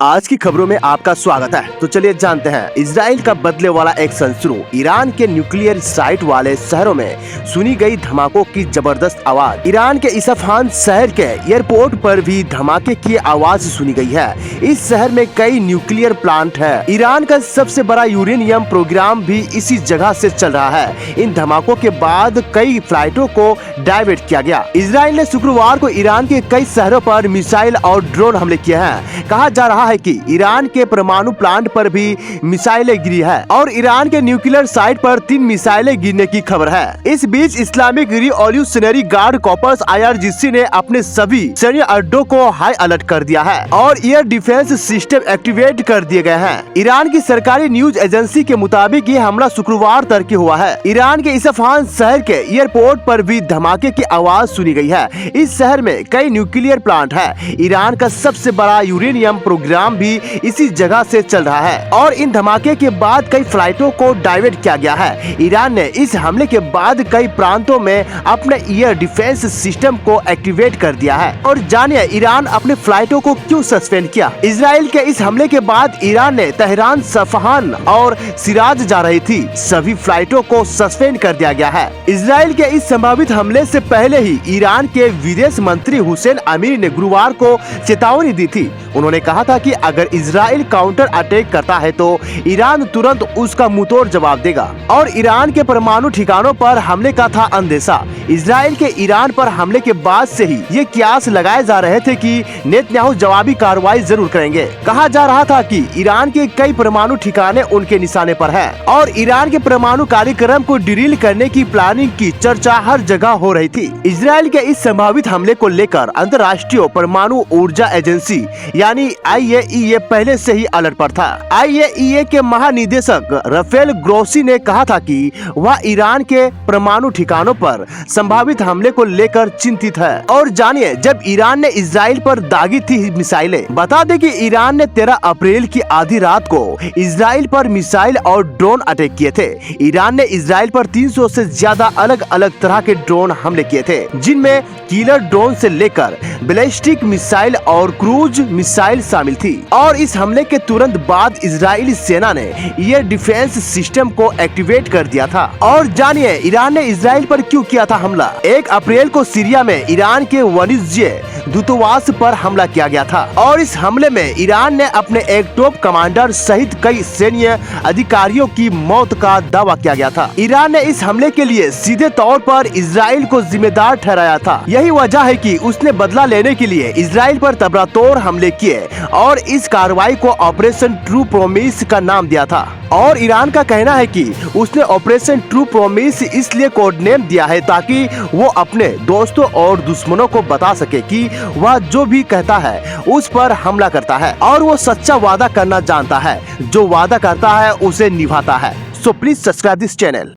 आज की खबरों में आपका स्वागत है। तो चलिए जानते हैं इजराइल का बदले वाला एक्शन शुरू। ईरान के न्यूक्लियर साइट वाले शहरों में सुनी गई धमाकों की जबरदस्त आवाज। ईरान के इसफहान शहर के एयरपोर्ट पर भी धमाके की आवाज सुनी गई है। इस शहर में कई न्यूक्लियर प्लांट है। ईरान का सबसे बड़ा यूरेनियम प्रोग्राम भी इसी जगह से चल रहा है। इन धमाकों के बाद कई फ्लाइटों को डाइवर्ट किया गया। इजराइल ने शुक्रवार को ईरान के कई शहरों पर मिसाइल और ड्रोन हमले किए हैं। कहा जा रहा है कि ईरान के परमाणु प्लांट पर भी मिसाइलें गिरी है और ईरान के न्यूक्लियर साइट पर 3 मिसाइलें गिरने की खबर है। इस बीच Islamic Revolutionary Guard Corps IRGC ने अपने सभी सैन्य अड्डों को हाई अलर्ट कर दिया है और एयर डिफेंस सिस्टम एक्टिवेट कर दिए गए हैं। ईरान की सरकारी न्यूज एजेंसी के मुताबिक ये हमला शुक्रवार तड़के हुआ है। ईरान के इसफहान शहर के एयरपोर्ट पर भी धमाके की आवाज सुनी गई है। इस शहर में कई न्यूक्लियर प्लांट है। ईरान का सबसे बड़ा यूरेनियम प्रोग्राम भी इसी जगह से चल रहा है और इन धमाके के बाद कई फ्लाइटों को डाइवर्ट किया गया है। ईरान ने इस हमले के बाद कई प्रांतों में अपने एयर डिफेंस सिस्टम को एक्टिवेट कर दिया है। और जानिए ईरान अपने फ्लाइटों को क्यों सस्पेंड किया। इजराइल के इस हमले के बाद ईरान ने तेहरान, सफहान और सिराज जा रही थी सभी फ्लाइटों को सस्पेंड कर दिया गया है। इजराइल के इस संभावित हमले से पहले ही ईरान के विदेश मंत्री हुसैन अमीर ने गुरुवार को चेतावनी दी थी। उन्होंने कहा था कि अगर इजराइल काउंटर अटैक करता है तो ईरान तुरंत उसका मुंहतोड़ जवाब देगा और ईरान के परमाणु ठिकानों पर हमले का था अंदेशा। इजराइल के ईरान पर हमले के बाद से ही ये कयास लगाए जा रहे थे कि नेतन्याहू जवाबी कार्रवाई जरूर करेंगे। कहा जा रहा था कि ईरान के कई परमाणु ठिकाने उनके निशाने पर है और ईरान के परमाणु कार्यक्रम को ड्रिल करने की प्लानिंग की चर्चा हर जगह हो रही थी। इजराइल के इस संभावित हमले को लेकर अंतर्राष्ट्रीय परमाणु ऊर्जा एजेंसी यानी IAEA पहले से ही अलर्ट पर था। IAEA के महानिदेशक राफेल ग्रोसी ने कहा था कि वह ईरान के परमाणु ठिकानों पर संभावित हमले को लेकर चिंतित है। और जानिए जब ईरान ने इजराइल पर दागी थी मिसाइलें। बता दें कि ईरान ने 13 अप्रैल की आधी रात को इजराइल पर मिसाइल और ड्रोन अटैक किए थे। ईरान ने इजराइल पर 300 से ज्यादा अलग अलग तरह के ड्रोन हमले किए थे, जिनमें किलर ड्रोन से लेकर बैलिस्टिक मिसाइल और क्रूज मिसाइल शामिल थी। और इस हमले के तुरंत बाद इजरायली सेना ने एयर डिफेंस सिस्टम को एक्टिवेट कर दिया था। और जानिए ईरान ने इजराइल पर क्यों किया था हमला। 1 अप्रैल को सीरिया में ईरान के वाणिज्य दूतावास पर हमला किया गया था और इस हमले में ईरान ने अपने एक टॉप कमांडर सहित कई सैन्य अधिकारियों की मौत का दावा किया गया था। ईरान ने इस हमले के लिए सीधे तौर पर इजराइल को जिम्मेदार ठहराया था। यही वजह है कि उसने बदला लेने के लिए इजराइल पर तबड़तोड़ हमले किए और इस कार्रवाई को ऑपरेशन ट्रू प्रॉमिस का नाम दिया था। और ईरान का कहना है कि उसने ऑपरेशन ट्रू प्रॉमिस इसलिए कोड नेम दिया है ताकि वो अपने दोस्तों और दुश्मनों को बता सके कि वह जो भी कहता है उस पर हमला करता है और वो सच्चा वादा करना जानता है। जो वादा करता है उसे निभाता है। So please subscribe this channel.